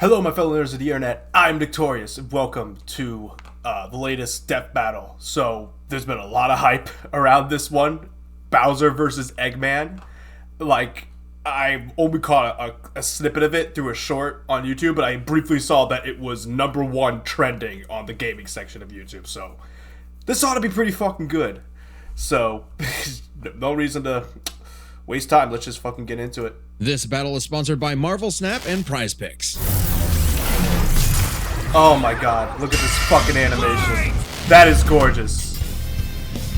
Hello, my fellow nerds of the internet. I'm Nictorious, and welcome to the latest death battle. So, there's been a lot of hype around this one. Bowser versus Eggman. I only caught a snippet of it through a short on YouTube, but I briefly saw that it was #1 trending on the gaming section of YouTube. So, this ought to be pretty fucking good. So, no reason to waste time. Let's just fucking get into it. This battle is sponsored by Marvel Snap and Prize Picks. Oh my god, look at this fucking animation. That is gorgeous.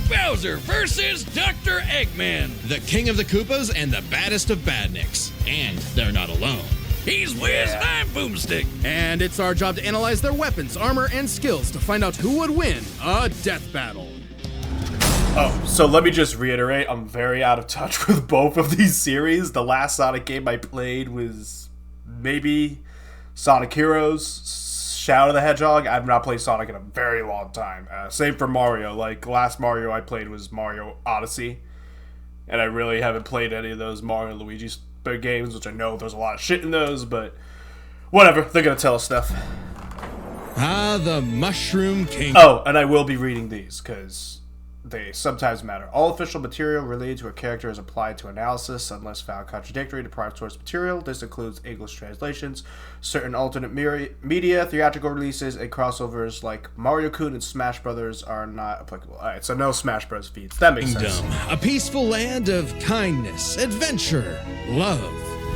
Bowser versus Dr. Eggman. The king of the Koopas and the baddest of badniks. And they're not alone. He's Wiz, I'm Boomstick. And it's our job to analyze their weapons, armor, and skills to find out who would win a death battle. Oh, so let me just reiterate, I'm very out of touch with both of these series. The last Sonic game I played was maybe Sonic Heroes, Shadow the Hedgehog. I've not played Sonic in a very long time. Same for Mario. Like, last Mario I played was Mario Odyssey. And I really haven't played any of those Mario and Luigi games, which I know there's a lot of shit in those, but whatever. They're gonna tell us stuff. Ah, the Mushroom King. Oh, and I will be reading these, because they sometimes matter. All official material related to a character is applied to analysis unless found contradictory to prime source material. This includes English translations, certain alternate media, theatrical releases, and crossovers like Mario Kun and Smash Brothers are not applicable. Alright, so no Smash Bros. Feeds. That makes sense. A peaceful land of kindness, adventure, love.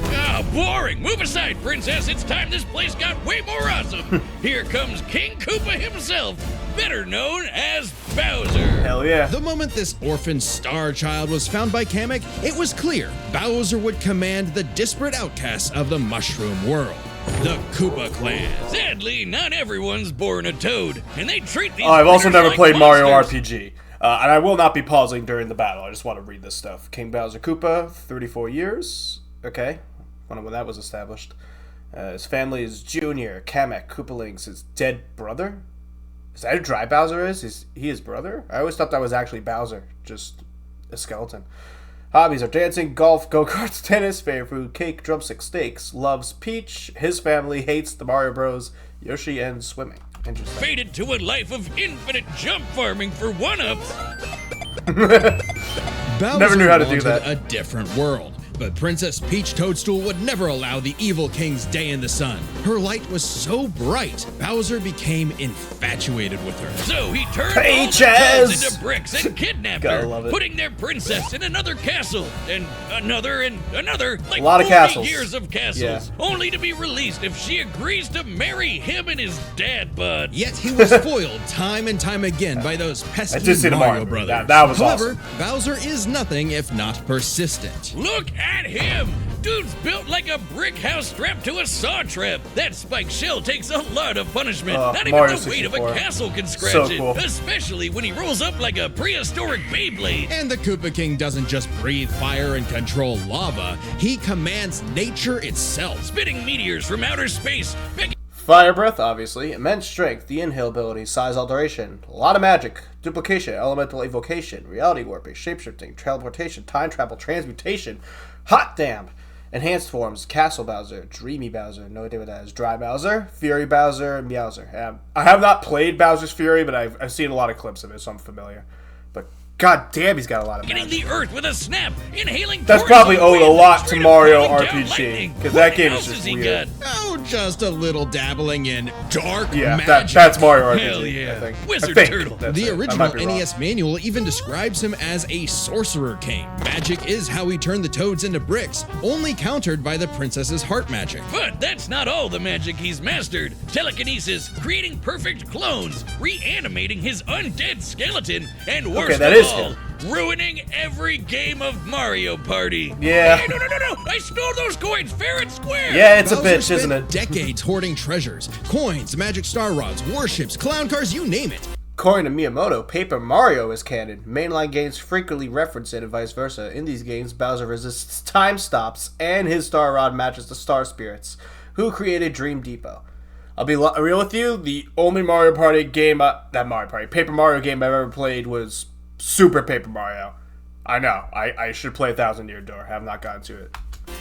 Ah, boring. Move aside, princess. It's time this place got way more awesome. Here comes King Koopa himself, better known as Bowser. Hell yeah. The moment this orphan star child was found by Kamek, it was clear Bowser would command the disparate outcasts of the Mushroom world. The Koopa Clan. Sadly, not everyone's born a toad, and they treat these I've also critters never like played monsters. Mario RPG. And I will not be pausing during the battle. I just want to read this stuff. King Bowser Koopa, 34 years. Okay. Wonder when that was established. His family is Junior. Kamek, Koopaling's his dead brother? Is that who Dry Bowser is? Is he his brother? I always thought that was actually Bowser. Just a skeleton. Hobbies are dancing, golf, go-karts, tennis, favorite food, cake, drumstick, steaks. Loves Peach. His family hates the Mario Bros, Yoshi, and swimming. Interesting. Fated to a life of infinite jump farming for one-ups. Bowser Never knew how to do wanted that. a different world. But Princess Peach Toadstool would never allow the evil king's day in the sun. Her light was so bright, Bowser became infatuated with her. So he turned Peaches! all the toads into bricks and kidnapped Gotta her, love it. putting their princess in another castle, and another, like A lot of 40 castles. years of castles, Yeah. only to be released if she agrees to marry him and his dad bod. Yet he was foiled time and time again by those I pesky did see the Mario Mario brothers. That was However, awesome. Bowser is nothing if not persistent. Look at him! Dude's built like a brick house strapped to a saw trap. That spiked shell takes a lot of punishment. Not even Mario the weight of a 64. castle can scratch So it. cool. Especially when he rolls up like a prehistoric Beyblade. And the Koopa King doesn't just breathe fire and control lava, he commands nature itself. Spitting meteors from outer space. Fire breath, obviously. Immense strength, the inhale ability, size alteration. A lot of magic. Duplication, elemental evocation, reality warping, shapeshifting, teleportation, time travel, transmutation. Hot damn! Enhanced forms, Castle Bowser, Dreamy Bowser, no idea what that is, Dry Bowser, Fury Bowser, and Meowser. I have not played Bowser's Fury, but I've seen a lot of clips of it, so I'm familiar. But god damn, he's got a lot of Getting magic. the earth with a snap, inhaling That's torches probably of owed a wind lot to straight Mario up raining down RPG, lightning. 'cause What that game is else just has he weird. got? Oh, just a little dabbling in dark Yeah, magic. that's Mario RPG, Hell yeah. I think. Wizard I think Turtle. that's The it. I original might be wrong. NES manual even describes him as a sorcerer king. Magic is how he turned the toads into bricks, only countered by the princess's heart magic. But that's not all the magic he's mastered. Telekinesis, creating perfect clones, reanimating his undead skeleton, and worst that of is all, him. ruining every game of Mario Party. Yeah. Hey, no! I stole those coins fair and square! Yeah, it's a Bowser bitch, isn't spent it? decades hoarding treasures, coins, magic star rods, warships, clown cars, you name it. According to Miyamoto, Paper Mario is canon. Mainline games frequently reference it and vice versa. In these games, Bowser resists time stops, and his Star Rod matches the Star Spirits, who created Dream Depot. I'll be real with you, the only Mario Party game, Paper Mario game I've ever played was Super Paper Mario. I know, I should play 1000 Year Door, have not gotten to it.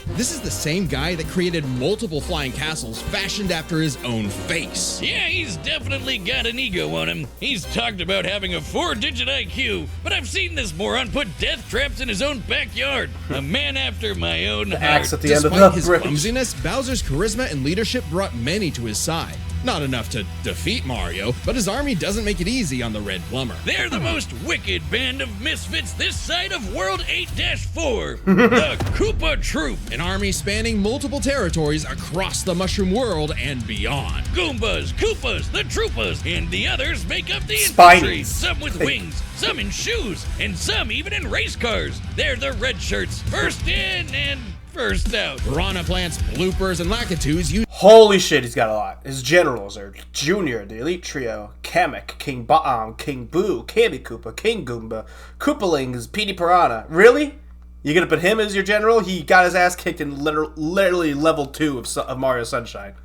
This is the same guy that created multiple flying castles fashioned after his own face. Yeah, he's definitely got an ego on him. He's talked about having a 4-digit IQ, but I've seen this moron put death traps in his own backyard. A man after my own heart. Axe at the end of Despite the his bridge. clumsiness, Bowser's charisma and leadership brought many to his side. Not enough to defeat Mario, but his army doesn't make it easy on the Red Plumber. They're the most wicked band of misfits this side of World 8-4, the Koopa Troop. An army spanning multiple territories across the Mushroom World and beyond. Goombas, Koopas, the Troopas, and the others make up the Spiny. infantry. Some with wings, some in shoes, and some even in race cars. They're the red shirts, first in and first out. Piranha Plants, Bloopers, and Lakitus use Holy shit, he's got a lot. His generals are Junior, the Elite Trio, Kamek, King Baam, King Boo, Kammy Koopa, King Goomba, Koopalings, Petey Piranha. Really? You gonna put him as your general? He got his ass kicked in literally level 2 of Mario Sunshine.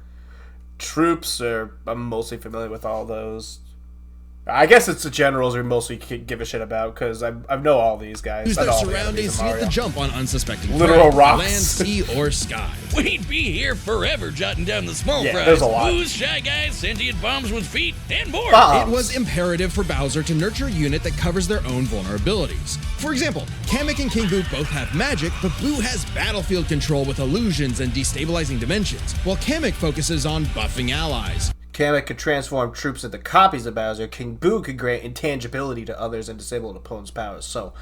Troops I'm mostly familiar with all those. I guess it's the generals we mostly give a shit about, because I know all these guys. use I know their all the enemies surroundings of to get the Mario. jump on unsuspecting Literal prey, rocks. land, sea, or sky. We'd be here forever jotting down the small Yeah, fries. there's a lot. Booze, Shy Guys, sentient bombs with feet, and more. Uh-uh. It was imperative for Bowser to nurture a unit that covers their own vulnerabilities. For example, Kamek and King Boo both have magic, but Boo has battlefield control with illusions and destabilizing dimensions, while Kamek focuses on buffing allies. Kamek could transform troops into copies of Bowser. King Boo could grant intangibility to others and disable an opponent's powers. So,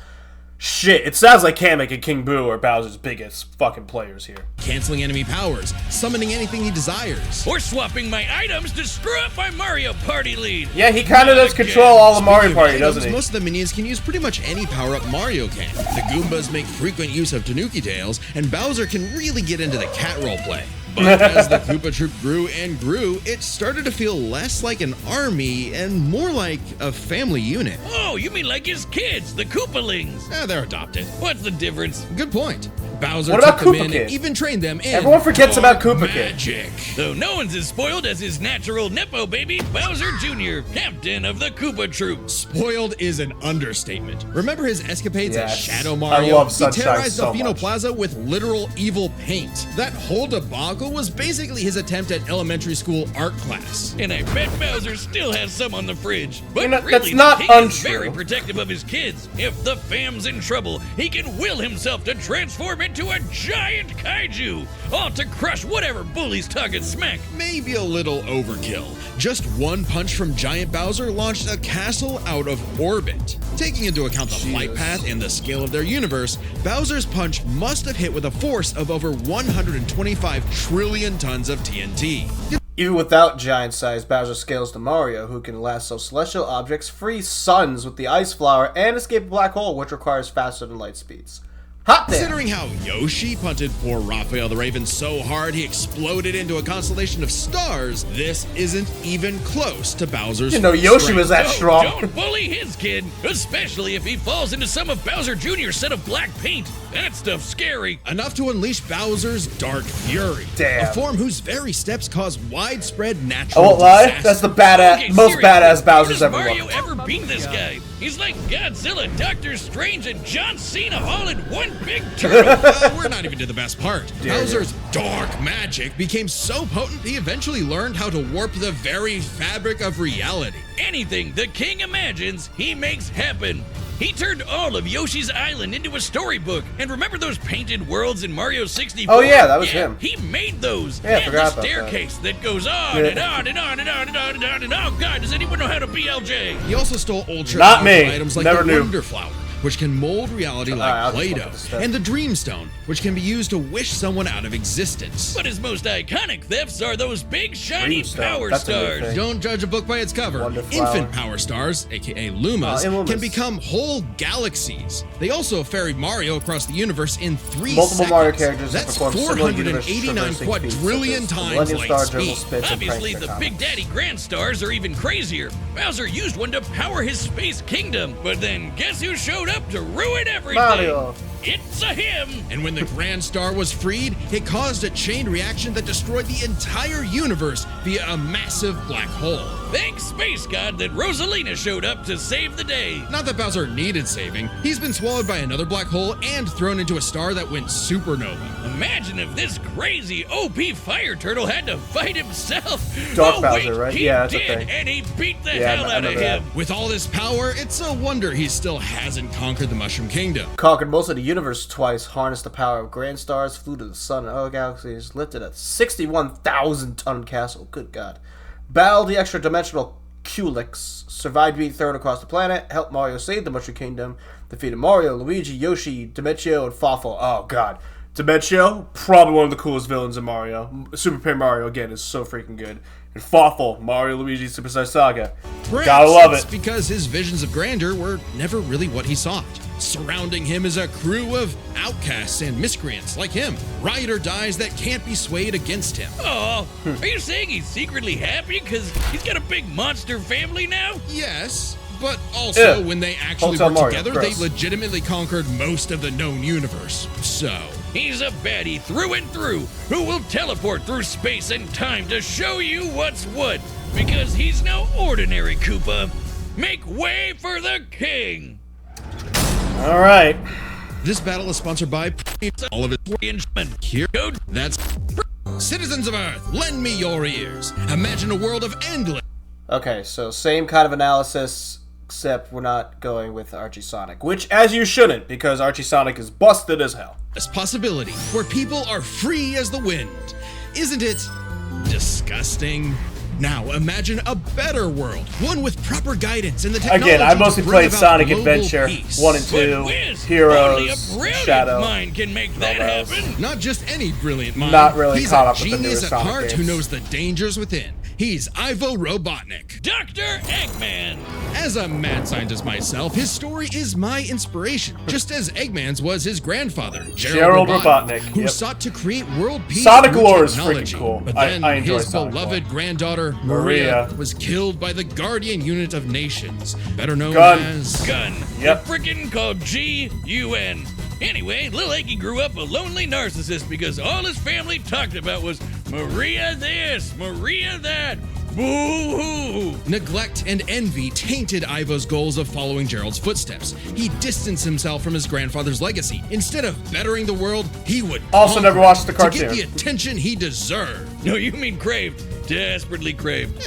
shit, it sounds like Kamek and King Boo are Bowser's biggest fucking players here. Canceling enemy powers, summoning anything he desires. Or swapping my items to screw up my Mario Party lead. Yeah, he kind of does control all the Mario Party, Items, doesn't he? most of the minions can use pretty much any power-up Mario can. The Goombas make frequent use of Tanuki Tails, and Bowser can really get into the cat roleplay. But as the Koopa Troop grew and grew, it started to feel less like an army and more like a family unit. Oh, you mean like his kids, the Koopalings. They're adopted. What's the difference? Good point. Bowser What about took them Koopa in Kid? and even trained them in Everyone forgets about dark Koopa Kid. magic. Though no one's as spoiled as his natural Nepo baby, Bowser Jr., captain of the Koopa Troop. Spoiled is an understatement. Remember his escapades Yes. as Shadow I Mario? love He Sunshine terrorized so Delfino much. Plaza with literal evil paint. That whole debacle was basically his attempt at elementary school art class. And I bet Bowser still has some on the fridge. But You know, really, that's not the king is untrue. very protective of his kids. If the fam's in trouble, he can will himself to transform into a giant kaiju, all to crush whatever bully's talking smack. Maybe a little overkill. Just one punch from Giant Bowser launched a castle out of orbit. Taking into account the flight path and the scale of their universe, Bowser's punch must have hit with a force of over 125 trillion tons of TNT. Even without giant-sized Bowser scales to Mario, who can lasso celestial objects, freeze suns with the ice flower, and escape a black hole, which requires faster than light speeds. Hot damn! Considering how Yoshi punted poor Raphael the Raven so hard he exploded into a constellation of stars, this isn't even close to Bowser's You know, full Yoshi strength. was that Oh, strong. don't bully his kid, especially if he falls into some of Bowser Jr.'s set of black paint. That stuff's scary. Enough to unleash Bowser's Dark Fury. Damn. A form whose very steps cause widespread I natural won't lie, disaster. that's the badass, Okay, most seriously, badass how Bowser's does ever Mario looked. ever beat this guy? He's like Godzilla, Doctor Strange, and John Cena all in one big turtle. We're not even to the best part. Dare Bowser's dark magic became so potent he eventually learned how to warp the very fabric of reality. Anything the king imagines, he makes happen. He turned all of Yoshi's Island into a storybook. And remember those painted worlds in Mario 64? Oh, yeah, that was him. He made those. Yeah, I and forgot the about that. staircase that goes on Yeah. and on and on and on and on and on and on. Oh, God, does anyone know how to BLJ? He also stole ultra Not powerful me. items like Never the knew. Wonder Flower, which can mold reality I'll like just look Play-Doh, at this stuff. and the Dream Stone, which can be used to wish someone out of existence. But his most iconic thefts are those big shiny Dreamstone. power That's a new stars. thing. Don't judge a book by its cover. Wonder Flower. Infant power stars, aka Lumas, Illumas. can become whole galaxies. They also ferried Mario across the universe in 3 Multiple seconds. Mario characters have That's performed similar universe 489 traversing feats, quadrillion such as times Millennium light Star, speed. Dribble Spits, and Obviously, Prankster the Comics. Big Daddy Grand Stars are even crazier. Bowser used one to power his space kingdom, but then guess who showed up to ruin everything? Mario. it's a him. And when the Grand Star was freed, it caused a chain reaction that destroyed the entire universe via a massive black hole. Thanks, Space God, that Rosalina showed up to save the day. Not that Bowser needed saving. He's been swallowed by another black hole and thrown into a star that went supernova. Imagine if this crazy OP fire turtle had to fight himself. Dark Wait, Bowser, right? He Yeah, that's a did, thing. and he beat the Yeah, hell I out of remember that. him. With all this power, it's a wonder he still hasn't conquered the Mushroom Kingdom. Conquered most of the universe twice, harnessed the power of grand stars, flew to the sun and other galaxies, lifted a 61,000-ton castle, good god. Battled the extra-dimensional Culex, survived being thrown across the planet, helped Mario save the Mushroom Kingdom, defeated Mario, Luigi, Yoshi, Dimencio, and Fawful. Oh god. Dimencio, probably one of the coolest villains in Mario. Super Paper Mario, again, is so freaking good. And Fawful, Mario Luigi Superstar Saga. Perhaps Gotta love it's it. because his visions of grandeur were never really what he sought. Surrounding him is a crew of outcasts and miscreants like him, ride or dies that can't be swayed against him. Oh, are you saying he's secretly happy because he's got a big monster family now? Yes, but also Ew. when they actually Hotel work Mario, together, gross. they legitimately conquered most of the known universe. So, He's a baddie through and through who will teleport through space and time to show you what's what. Because he's no ordinary Koopa. Make way for the king. Alright. this battle is sponsored by all of its here. That's citizens of Earth. Lend me your ears. Imagine a world of endless. Okay, so same kind of analysis, except we're not going with Archie Sonic. Which, as you shouldn't, because Archie Sonic is busted as hell. This possibility where people are free as the wind. Isn't it disgusting? Now imagine a better world, one with proper guidance and the technology. Again, I mostly to bring played about Sonic global Adventure peace. 1 and But 2, Wiz, Heroes, only a brilliant Shadow. mind can make that those. happen. Not just any brilliant mind. Not really He's caught a up with the genius newer at Sonic heart who games. knows the dangers within. He's Ivo Robotnik. Dr. Eggman. As a mad scientist myself, his story is my inspiration, just as Eggman's was his grandfather, Gerald Robotnik, who yep. sought to create world peace Sonic through lore is technology. freaking cool. But I then enjoy his Sonic beloved lore. granddaughter, Maria. Maria, was killed by the Guardian Unit of Nations, better known Gun. as... Gun. Yep. They're frickin' called G-U-N. Anyway, Lil Eggy grew up a lonely narcissist because all his family talked about was Maria this, Maria that. Boo-hoo. Neglect and envy tainted Ivo's goals of following Gerald's footsteps. He distanced himself from his grandfather's legacy. Instead of bettering the world, he would Also conquer never watched the to get cartoon. the attention he deserved. No, you mean craved. Desperately craved.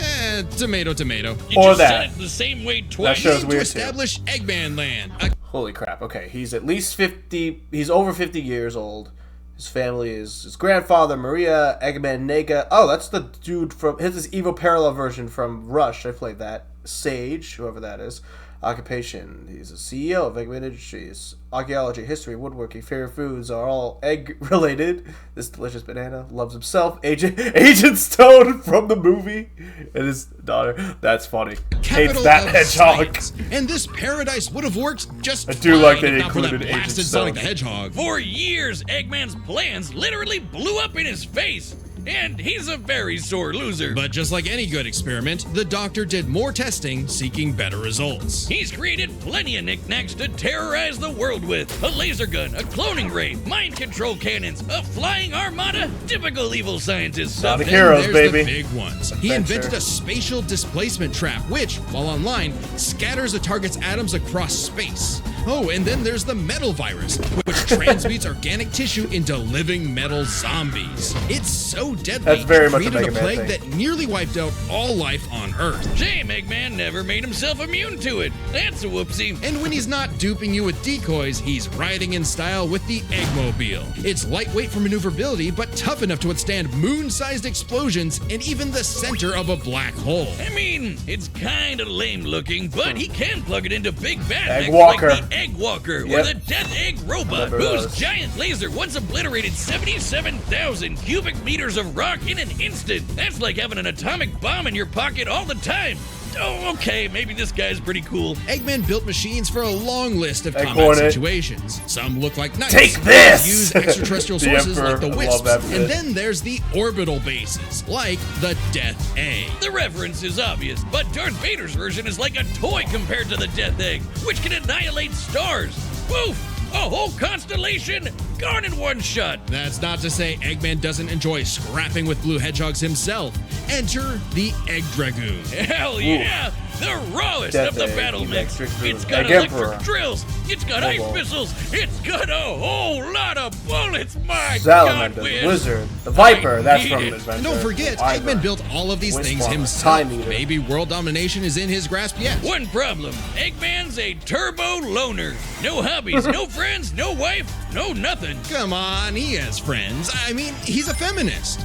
Tomato, tomato. You Or just that. said it the same way twice. shows To weird too. establish Eggman Land. A Holy crap, okay. He's at least 50, he's over 50 years old. His family is his grandfather, Maria, Eggman, Nega. Oh, that's the dude from, his is Evo Parallel version from Rush. I played that. Sage, whoever that is. Occupation, he's a CEO of Eggman Industries. Archaeology, history, woodworking, favorite foods are all egg-related. This delicious banana, loves himself. Agent Stone from the movie and his daughter. That's funny. Hates capital that of hedgehog. science. And this paradise would have worked just I do fine like they if not for that included Agent blasted Stone. Sonic the Hedgehog. For years, Eggman's plans literally blew up in his face. And he's a very sore loser. But just like any good experiment, the doctor did more testing, seeking better results. He's created plenty of knickknacks to terrorize the world with. A laser gun, a cloning ray, mind control cannons, a flying armada, typical evil scientist stuff. Sonic Then Heroes, there's baby. the big ones. He Adventure. invented a spatial displacement trap, which, while online, scatters a target's atoms across space. Oh, and then there's the metal virus, which transmutes organic tissue into living metal zombies. It's so deadly, That's very it much a created Mega Man plague thing. that nearly wiped out all life on Earth. Shame Eggman never made himself immune to it. That's a whoopsie. And when he's not duping you with decoys, he's riding in style with the Eggmobile. It's lightweight for maneuverability, but tough enough to withstand moon-sized explosions and even the center of a black hole. I mean, it's kinda lame looking, but he can plug it into big bad Egg mechs Walker. like the Egg Walker or Yep. the Death Egg Robot, Remember whose those. giant laser once obliterated 77,000 cubic meters of rock in an instant. That's like having an atomic bomb in your pocket all the time. Oh, okay, maybe this guy's pretty cool. Eggman built machines for a long list of Egg combat Hornet. situations. Some look like knights. Take this! Use extraterrestrial The sources Emperor, like the I love Wisps. that bit. And then there's the orbital bases, like the Death Egg. The reference is obvious, but Darth Vader's version is like a toy compared to the Death Egg, which can annihilate stars. Woof! A whole constellation gone in one shot. That's not to say Eggman doesn't enjoy scrapping with blue hedgehogs himself. Enter the Egg Dragoon. Hell yeah! The rawest Death of the Egg, battle mix. Electric Dragoon. It's got Egg electric Emperor. drills. It's got ice Cobalt. missiles. It's got a whole lot of bullets. My Salamander, God, the Wiz. Wizard, the Viper, that's need from it. Adventure. And don't forget, Wyvern. Eggman built all of these Wind things Farmer, himself. Time Eater. Maybe world domination is in his grasp yet. One problem. Eggman's a turbo loner. No hobbies, no friends, no wife, no nothing. Come on, he has friends. I mean, he's a feminist.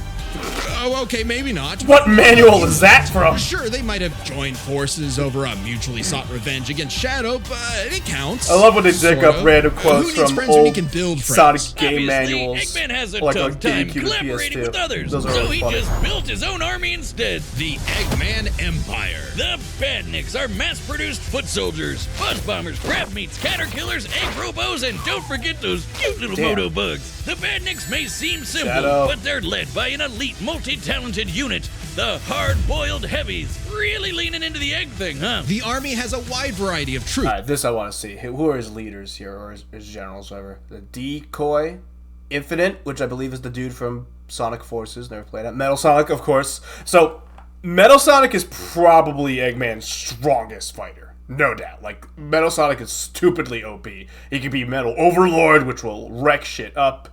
Oh, okay, maybe not. What manual is that from? Sure, they might have joined forces over a mutually sought revenge against Shadow, but it counts. I love when they dig Sort up of. random Who quotes needs from friends when you old can build Sonic friends? game Obviously, manuals. Eggman has a like tough on time GameCube and collaborating PS2. with others, Those are so really he funny. just built his own army instead. The Eggman Empire. The Badniks are mass-produced foot soldiers, buzz bombers, crab meats, caterkillers, egg robos, and don't forget those cute little Damn. moto bugs. The Badniks may seem simple, Shadow. but they're led by an elite, multi-talented unit. The hard-boiled heavies. Really leaning into the egg thing, huh? The army has a wide variety of troops. Alright, this I want to see. Who are his leaders here, or his generals, whatever? The Decoy, Infinite, which I believe is the dude from Sonic Forces. Never played it. Metal Sonic, of course. So, Metal Sonic is probably Eggman's strongest fighter. No doubt. Like, Metal Sonic is stupidly OP. He can be Metal Overlord, which will wreck shit up.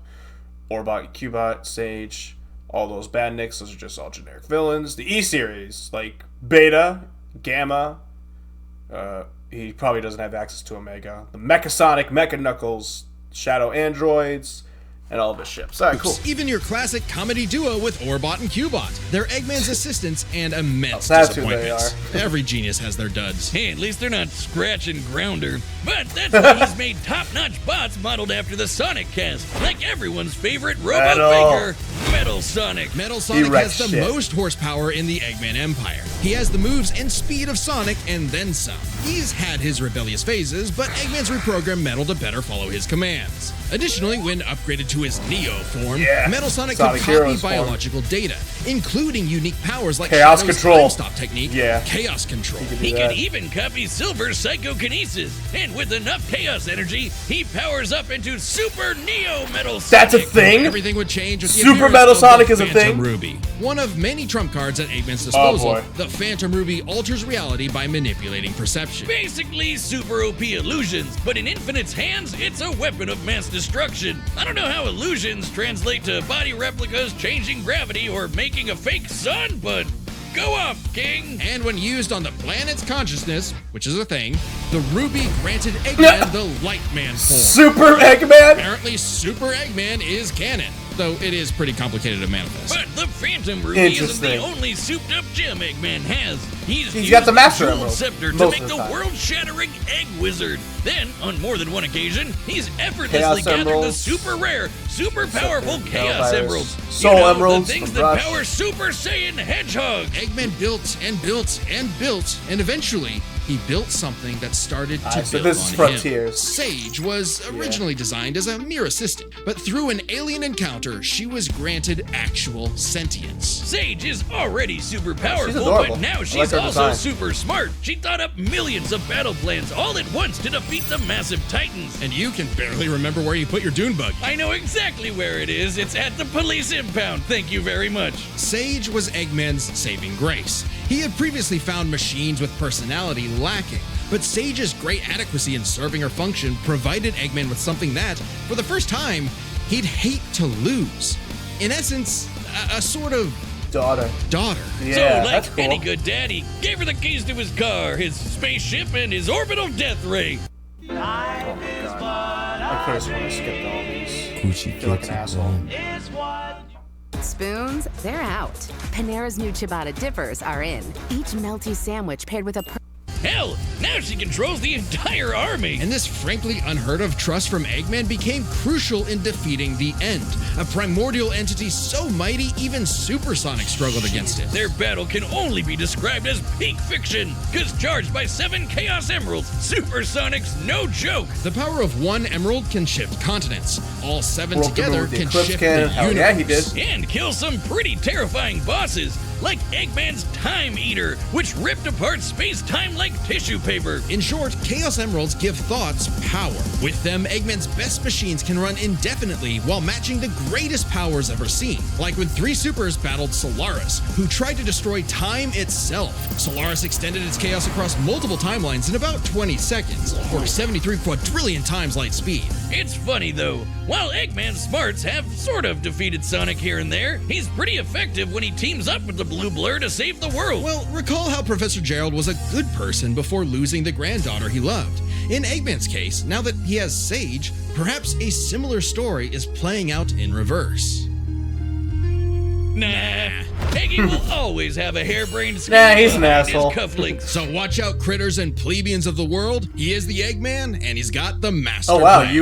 Orbot, Cubot, Sage, all those Badniks, those are just all generic villains. The E-Series, like Beta, Gamma, he probably doesn't have access to Omega. The Mecha Sonic, Mecha Knuckles, Shadow Androids, and all of his ships. Alright, cool. Even your classic comedy duo with Orbot and Cubot. They're Eggman's assistants and immense That's who they disappointments. Every genius has their duds. Hey, at least they're not Scratch and Grounder. But that's why he's made top-notch bots modeled after the Sonic cast, like everyone's favorite robot Metal. maker, Metal Sonic. Metal Sonic wrecks has the shit. most horsepower in the Eggman Empire. He has the moves and speed of Sonic and then some. He's had his rebellious phases, but Eggman's reprogrammed Metal to better follow his commands. Additionally, when upgraded to his Neo form, Yeah. Metal Sonic Sonic could copy Heroes form. biological data, including unique powers like Chaos Shadow's Control. Time Stop technique, Yeah. Chaos Control. He Do can that. even copy Silver's psychokinesis, and with enough chaos energy, he powers up into Super Neo Metal Sonic. That's a thing? Everything would change with the Super appearance Metal of Sonic the is a Phantom thing? Ruby. One of many trump cards at Eggman's disposal, boy. the Phantom Ruby alters reality by manipulating perception. Basically super OP illusions, but in Infinite's hands, it's a weapon of mass destruction. I don't know how illusions translate to body replicas, changing gravity, or making a fake sun, but go off, King! And when used on the planet's consciousness, which is a thing, the Ruby granted Eggman the Lightman form. Super Eggman? Apparently, Super Eggman is canon, though it is pretty complicated to manifest. But the Phantom Ruby isn't Interesting. the only souped-up gem Eggman has. He's He's got the used Master Jewel Emerald, Scepter to most make of the the time. world-shattering Egg Wizard. Then, on more than one occasion, he's effortlessly Chaos gathered the Emeralds. super rare, super powerful Scepter, Chaos Hellfires, Emeralds. Soul Emeralds the things from that Rush. power Super Saiyan Hedgehog. Eggman built and built and built, and eventually he built something that started to Alright, so build this on is him. Frontiers. Sage was originally designed as a mere assistant, but through an alien encounter, she was granted actual sentience. Sage is already super powerful, adorable. but now I she's like her also design. super smart. She thought up millions of battle plans all at once to defeat the massive titans. And you can barely remember where you put your dune bug. I know exactly where it is. It's at the police impound. Thank you very much. Sage was Eggman's saving grace. He had previously found machines with personality lacking, but Sage's great adequacy in serving her function provided Eggman with something that, for the first time, he'd hate to lose. In essence, a sort of Daughter. daughter. Yeah, So, that's like cool. any good daddy, gave her the keys to his car, his spaceship, and his orbital death ray. I could have sworn I skipped all these. I feel like an asshole. Spoons, they're out. Panera's new ciabatta dippers are in. Each melty sandwich paired with a Hell, now she controls the entire army. And this frankly unheard of trust from Eggman became crucial in defeating the End, a primordial entity so mighty even Supersonic struggled against it. Their battle can only be described as peak fiction, because charged by 7 Chaos Emeralds, Supersonic's no joke. The power of one emerald can shift continents. All 7 Broke the together moon with the can Eclipse shift Cannon. the Hell universe. yeah, he did. And kill some pretty terrifying bosses. like Eggman's Time Eater, which ripped apart space-time like tissue paper. In short, Chaos Emeralds give thoughts power. With them, Eggman's best machines can run indefinitely while matching the greatest powers ever seen. Like when 3 supers battled Solaris, who tried to destroy time itself. Solaris extended its chaos across multiple timelines in about 20 seconds, or 73 quadrillion times light speed. It's funny though, while Eggman's smarts have sort of defeated Sonic here and there, he's pretty effective when he teams up with the Blue Blur to save the world. Well, recall how Professor Gerald was a good person before losing the granddaughter he loved. In Eggman's case, now that he has Sage, perhaps a similar story is playing out in reverse. Nah, Eggy will always have a harebrained scheme Nah, he's an behind his asshole. cufflinks. So watch out, critters and plebeians of the world. He is the Eggman, and he's got the master Oh wow, plan.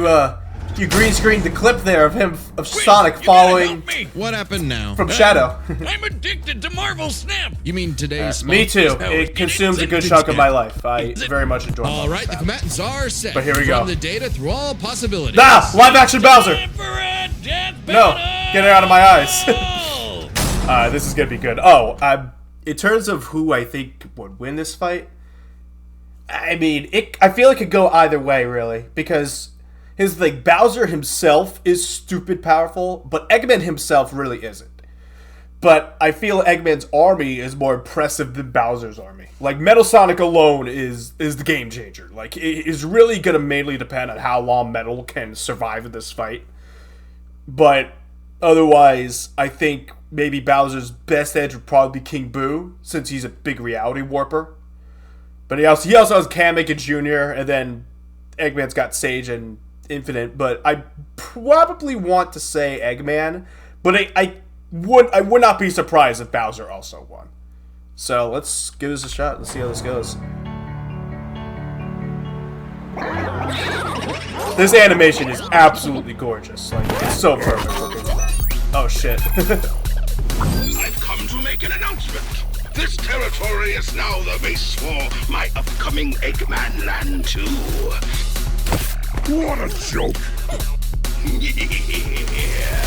you green screened the clip there of him of Wait, Sonic you gotta following help me. What happened now? from Shadow. I'm addicted to Marvel Snap. You mean today's Me too. Sponsor's It out. consumes a good chunk of my life. I very much enjoy. All Marvel right, the Snap. combatants are set. But here we go. From the data through all possibilities. Ah, live action Bowser. Time for a death No, battle! get it out of my eyes. This is gonna be good. Oh, in terms of who I think would win this fight, I mean, I feel it could go either way, really, because Bowser himself is stupid powerful, but Eggman himself really isn't. But I feel Eggman's army is more impressive than Bowser's army. Like, Metal Sonic alone is the game changer. Like, it is really gonna mainly depend on how long Metal can survive in this fight. But otherwise, I think maybe Bowser's best edge would probably be King Boo, since he's a big reality warper. But he also has Kamek and Junior, and then Eggman's got Sage and Infinite. But I probably want to say Eggman, but I would not be surprised if Bowser also won. So let's give this a shot. Let's see how this goes. This animation is absolutely gorgeous. Like, it's so perfect looking. Oh shit. I've come to make an announcement. This territory is now the base for my upcoming Eggman Land 2. What a joke.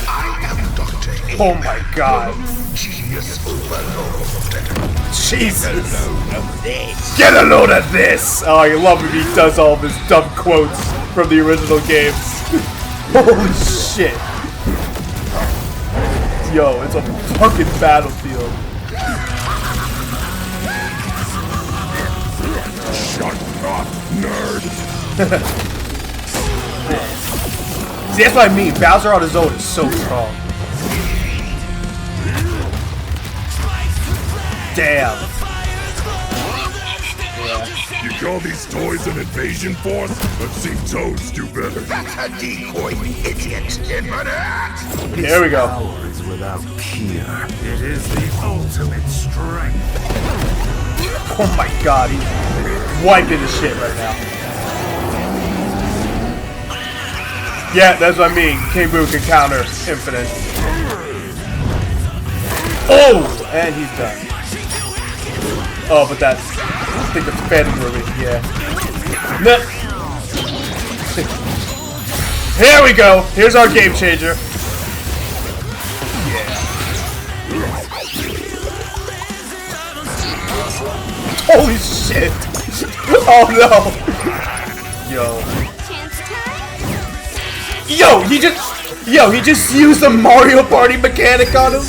I am Dr. Eggman. Oh my god. Genius overload. Jesus. Of this. Get a load of this! Oh, I love when he does all of his dumb quotes from the original games. Holy shit. Yo, it's a fucking battlefield. Shut up, nerd. See, that's what I mean. Bowser on his own is so strong. Damn. You call these toys an invasion force? Let's see Toads do better. That's a decoy, idiot. Here we go. Power is without peer. It is the ultimate strength. Oh my god, he's wiping his shit right now. Yeah, that's what I mean. King Boo can counter Infinite. Oh! And he's done. Oh, but that's... I think that's Phantom Ruby, yeah. No. Here we go! Here's our game changer. Yeah. Holy shit! Oh no! He just used the Mario Party mechanic on him?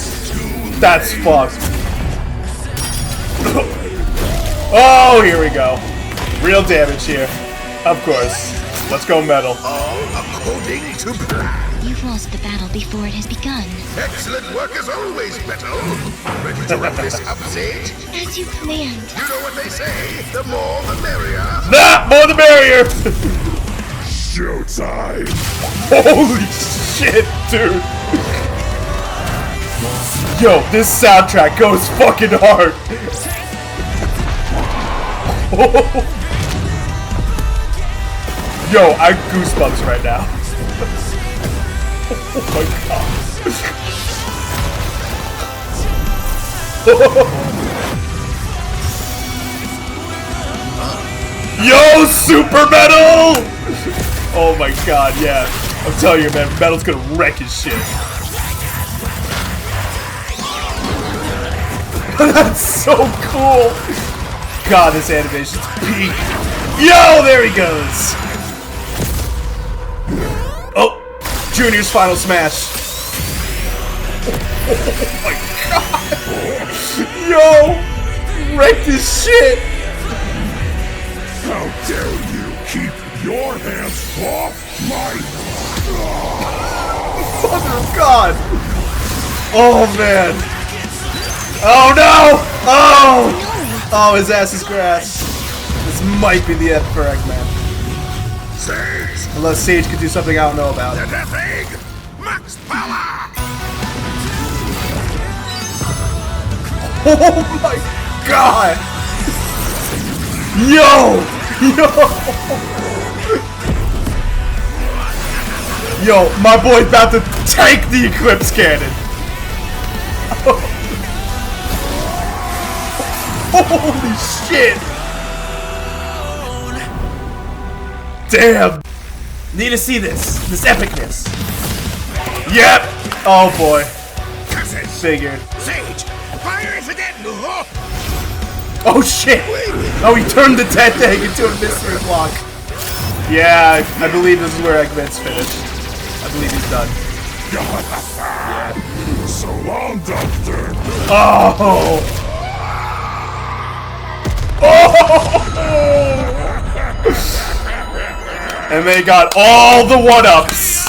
That's fucked. Oh, here we go. Real damage here. Of course. Let's go Metal. All according to plan. You've lost the battle before it has begun. Excellent work as always, Beto. Ready to wrap this up, Sage? As you command. You know what they say, the more the merrier. Nah, more the barrier! Showtime. Holy shit, dude. Yo, this soundtrack goes fucking hard. Yo, I have goosebumps right now. Oh my god. Yo, Super Metal! Oh my god, yeah. I'm telling you, man, Metal's gonna wreck his shit. That's so cool. God, this animation's peak. Yo, there he goes. Oh, Junior's final smash. Oh my god. Yo, wrecked his shit. How dare you keep your hands off my... Mother of God. Oh, man. Oh, no. Oh. Oh, his ass is grass. This might be the end for Eggman. Sage! Unless Sage could do something I don't know about. The Death Egg! Max power! Oh my god! Yo! Yo, my boy's about to take the Eclipse Cannon! Holy shit! Damn! Need to see this epicness. Yep! Oh boy. Figured. Sage! Fire is again! Oh shit! Oh, he turned the Death Egg into a mystery block. Yeah, I believe this is where Eggman's finished. I believe he's done. Yeah. So long, Doctor! Oh! Oh! And they got all the one-ups!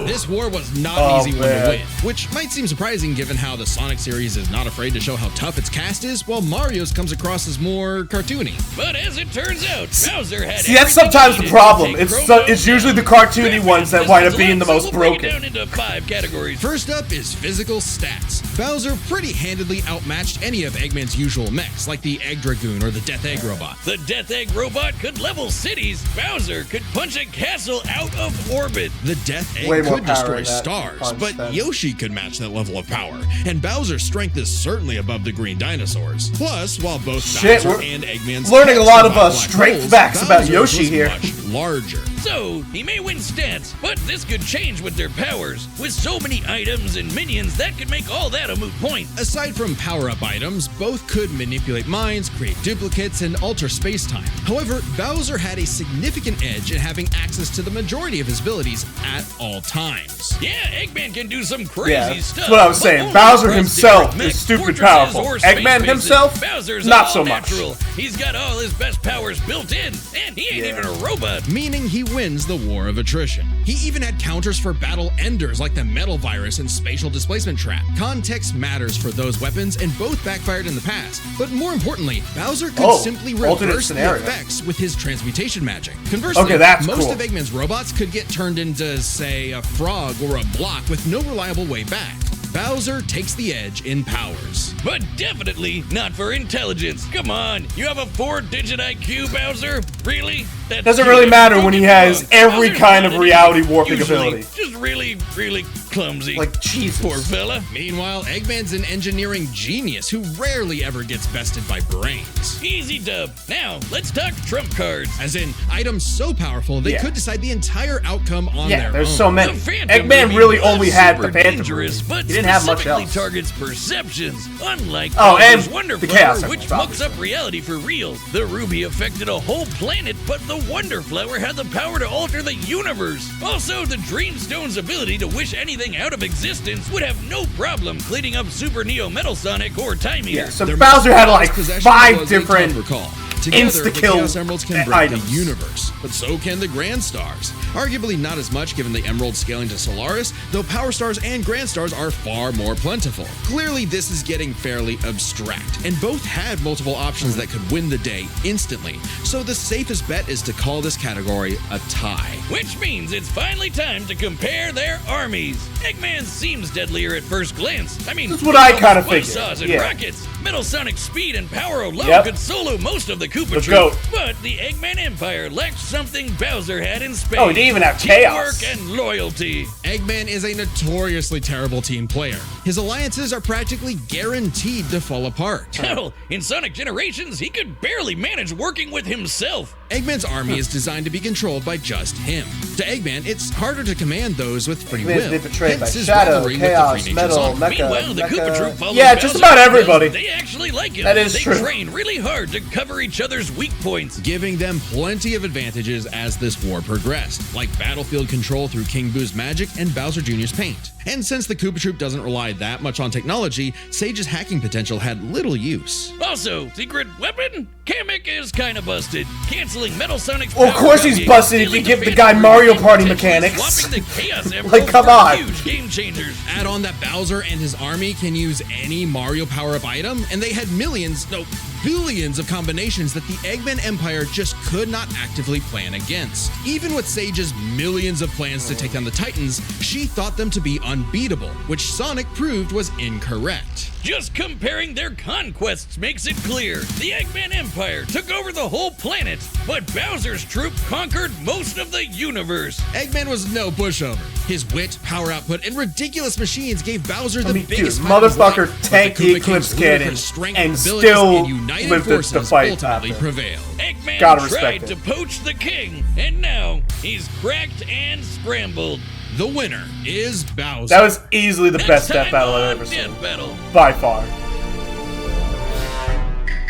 This war was not an easy one to win, which might seem surprising given how the Sonic series is not afraid to show how tough its cast is, while Mario's comes across as more cartoony. But as it turns out, Bowser had See, that's sometimes the problem. It's usually the cartoony ones that wind up being the most broken. Down into 5 categories. First up is physical stats. Bowser pretty handedly outmatched any of Eggman's usual mechs, like the Egg Dragoon or the Death Egg Robot. The Death Egg Robot could level cities. Bowser could punch a castle out of orbit. The Death Egg Way more could power destroy in that stars, punch but than- Yoshi could match that level of power, and Bowser's strength is certainly above the green dinosaurs. Plus, while both Shit, Bowser we're and Eggman's learning a lot of black strength holes, facts about Bowser's Yoshi was here. Much larger. So, he may win stats, but this could change with their powers. With so many items and minions, that could make all that a moot point. Aside from power-up items, both could manipulate minds, create duplicates, and alter space-time. However, Bowser had a significant edge in having access to the majority of his abilities at all times. Yeah, Eggman can do some crazy stuff. That's what I was but saying. only Bowser across himself different is mechs, stupid fortresses, powerful. or space Eggman bases. himself, Bowser's not all so much. natural. He's got all his best powers built in, and he ain't even a robot. Meaning he wins the war of attrition. He even had counters for battle enders like the Metal Virus and Spatial Displacement Trap. Context matters for those weapons, and both backfired in the past. But more importantly, Bowser could simply alternate reverse the scenario. effects with his transmutation magic. Conversely, Okay, that's most cool. of Eggman's robots could get turned into, say, a frog or a block with no reliable way back. Bowser takes the edge in powers. But definitely not for intelligence. Come on, you have a 4-digit IQ, Bowser? Really? That Doesn't really matter when he has Bowser's every kind not of an reality idiot, warping usually ability. Just really, really clumsy. Like, Jesus. Poor fella. Meanwhile, Eggman's an engineering genius who rarely ever gets bested by brains. Easy dub. Now, let's talk trump cards. As in, items so powerful they could decide the entire outcome on their there's own. so many. The Phantom Eggman Ruby really was only had the super Phantom dangerous, Ruby. but He didn't have much specifically else. targets perceptions, unlike Oh, Bowser's and Wonder the Flower, Chaos which Emerald, mucks up reality for real. The Ruby affected a whole planet, but the Wonder Flower had the power to alter the universe. Also, the Dreamstone's ability to wish anything out of existence would have no problem cleaning up Super Neo Metal Sonic or Time Eater. Yeah, so Their Bowser had most like possession 5 was a different tougher call. Together, the insta-kill Chaos Emeralds can break items. the universe, but so can the Grand Stars. Arguably not as much given the Emerald scaling to Solaris, though Power Stars and Grand Stars are far more plentiful. Clearly, this is getting fairly abstract, and both had multiple options that could win the day instantly, so the safest bet is to call this category a tie. Which means it's finally time to compare their armies. Eggman seems deadlier at first glance. I mean, That's what I kinda figured, Buzzsaws and yeah. rockets. Metal Sonic speed and power alone Yep. could solo most of the Koopa Let's troop. go. But the Eggman Empire lacked something Bowser had in spades. Oh, he didn't even have Teamwork chaos. and loyalty. Eggman is a notoriously terrible team player. His alliances are practically guaranteed to fall apart. Hell, in Sonic Generations, he could barely manage working with himself. Eggman's army is designed to be controlled by just him. To Eggman, it's harder to command those with free Eggman's will. been betrayed by Hence his Shadow, rivalry with the Chaos, Three Metal, Nature's Army. Meanwhile, the Koopa Troop follows Yeah, just Bowser about because everybody. They actually like him. That is they true. train really hard to cover each other's weak points. Giving them plenty of advantages as this war progressed, like battlefield control through King Boo's magic and Bowser Jr.'s paint. And since the Koopa Troop doesn't rely that much on technology, Sage's hacking potential had little use. Also, secret weapon? Kamek is kinda busted. Canceling Metal Sonic's Well, of power course he's copying, busted if you stealing give the Phantom guy Fruit, Mario and Party potentially mechanics. swapping the Chaos Emerald Like, come for on. huge game changers. Add on that Bowser and his army can use any Mario power-up item, and they had billions of combinations that the Eggman Empire just could not actively plan against. Even with Sage's millions of plans to take down the Titans, she thought them to be unbeatable, which Sonic proved was incorrect. Just comparing their conquests makes it clear. The Eggman Empire took over the whole planet, but Bowser's troop conquered most of the universe. Eggman was no pushover. His wit, power output, and ridiculous machines gave Bowser the Dude, biggest smile of motherfucker life, but tanked the the Koopa Eclipse King's Cannon ludicrous strength, and abilities, still and united lived forces the fight ultimately after. prevailed. Eggman Gotta respect tried to it. poach the king, and now he's cracked and scrambled. The winner is Bowser. That was easily the Next best time death battle on I've ever Death seen. Battle. By far.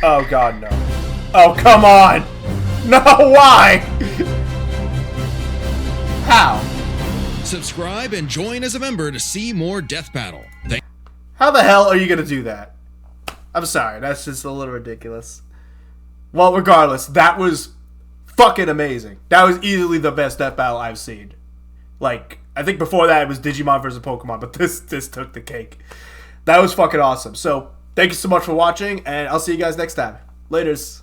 Oh god, no. Oh, come on! No, why? How? Subscribe and join as a member to see more Death Battle. How the hell are you gonna do that? I'm sorry, that's just a little ridiculous. Well, regardless, that was fucking amazing. That was easily the best death battle I've seen. Like, I think before that it was Digimon versus Pokemon, but this took the cake. That was fucking awesome. So, thank you so much for watching, and I'll see you guys next time. Laters.